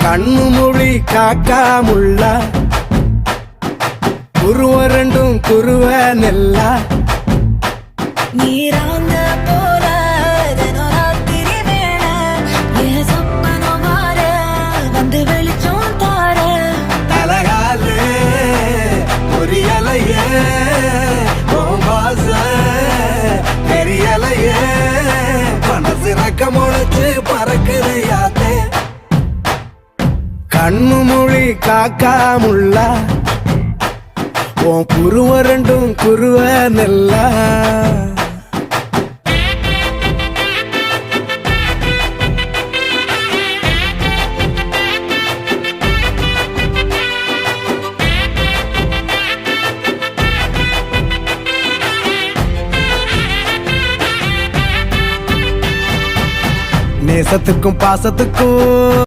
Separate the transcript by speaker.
Speaker 1: கண்ணு மொழி காக்காமுள்ள குருவ ரெண்டும் குருவ நெல்லா
Speaker 2: நீராங்க போல ராத்திரி வேண என் சொப்பனம் மாற வந்து வெளிச்சம் தார
Speaker 1: தலகாலே பொரியலையே வாச பெரியலையே மனசு ரக்க முளைச்சு பறக்குது யாத்தே கண்ணு மொழி காக்காமுள்ள உன் குருவ ரெண்டும் குருவ நெல்லா நேசத்துக்கும் பாசத்துக்கும்